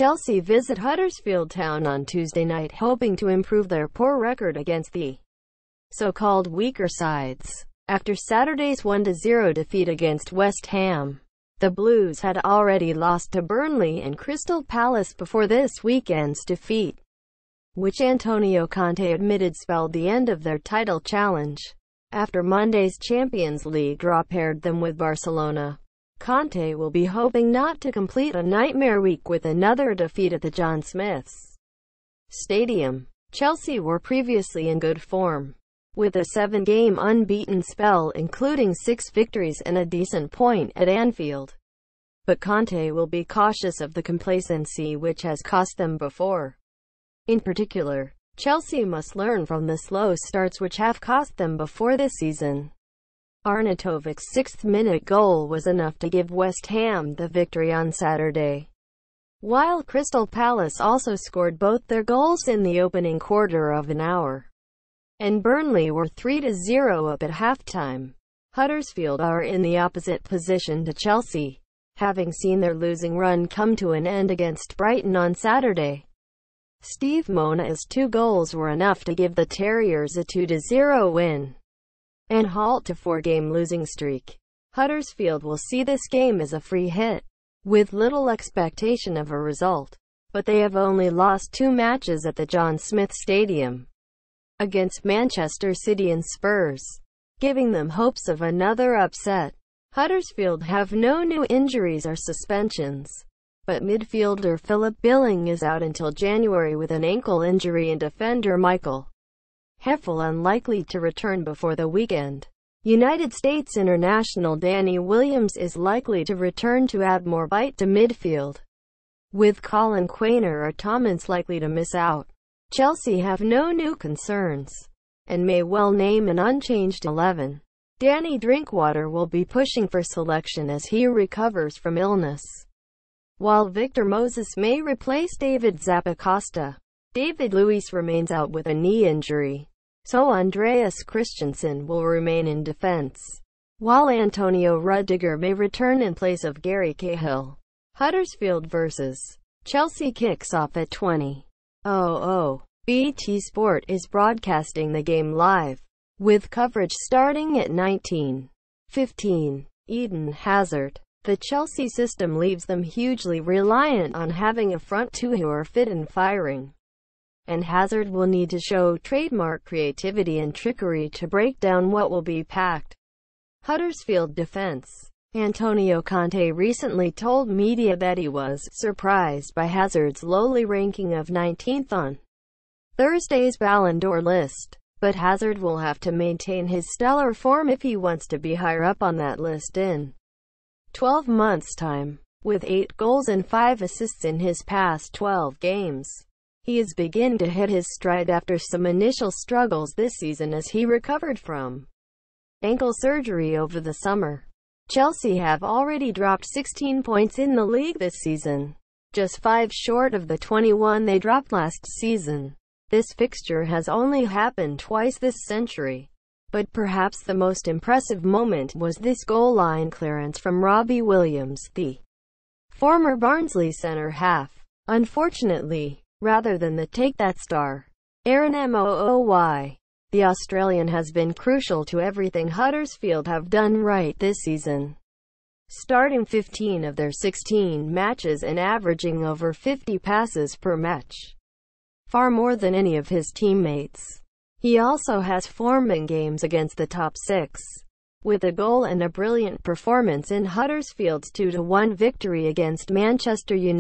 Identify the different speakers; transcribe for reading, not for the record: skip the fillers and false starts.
Speaker 1: Chelsea visit Huddersfield Town on Tuesday night, hoping to improve their poor record against the so-called weaker sides. After Saturday's 1-0 defeat against West Ham, the Blues had already lost to Burnley and Crystal Palace before this weekend's defeat, which Antonio Conte admitted spelled the end of their title challenge. After Monday's Champions League draw paired them with Barcelona, Conte will be hoping not to complete a nightmare week with another defeat at the John Smith's Stadium. Chelsea were previously in good form, with a 7-game unbeaten spell including 6 victories and a decent point at Anfield. But Conte will be cautious of the complacency which has cost them before. In particular, Chelsea must learn from the slow starts which have cost them before this season. Arnautovic's 6th-minute goal was enough to give West Ham the victory on Saturday, while Crystal Palace also scored both their goals in the opening quarter of an hour, and Burnley were 3-0 up at halftime. Huddersfield are in the opposite position to Chelsea, having seen their losing run come to an end against Brighton on Saturday. Steve Mona's 2 goals were enough to give the Terriers a 2-0 win and halt a 4-game losing streak. Huddersfield will see this game as a free hit, with little expectation of a result, but they have only lost 2 matches at the John Smith Stadium, against Manchester City and Spurs, giving them hopes of another upset. Huddersfield have no new injuries or suspensions, but midfielder Philip Billing is out until January with an ankle injury and defender Michael Hefel unlikely to return before the weekend. United States international Danny Williams is likely to return to add more bite to midfield, with Colin Quainer or Thomas likely to miss out. Chelsea have no new concerns, and may well name an unchanged 11. Danny Drinkwater will be pushing for selection as he recovers from illness, while Victor Moses may replace David Zappacosta. David Luiz remains out with a knee injury, so Andreas Christensen will remain in defense, while Antonio Rudiger may return in place of Gary Cahill. Huddersfield vs. Chelsea kicks off at 20:00. BT Sport is broadcasting the game live, with coverage starting at 19:15. Eden Hazard. The Chelsea system leaves them hugely reliant on having a front 2 who are fit and firing, and Hazard will need to show trademark creativity and trickery to break down what will be packed Huddersfield defense. Antonio Conte recently told media that he was surprised by Hazard's lowly ranking of 19th on Thursday's Ballon d'Or list, but Hazard will have to maintain his stellar form if he wants to be higher up on that list in 12 months' time. With 8 goals and 5 assists in his past 12 games, he is beginning to hit his stride after some initial struggles this season as he recovered from ankle surgery over the summer. Chelsea have already dropped 16 points in the league this season, just 5 short of the 21 they dropped last season. This fixture has only happened twice this century, but perhaps the most impressive moment was this goal line clearance from Robbie Williams, the former Barnsley centre-half. Unfortunately, rather than the take-that star, Aaron Mooy, the Australian has been crucial to everything Huddersfield have done right this season, starting 15 of their 16 matches and averaging over 50 passes per match, far more than any of his teammates. He also has form in games against the top 6, with a goal and a brilliant performance in Huddersfield's 2-1 victory against Manchester United.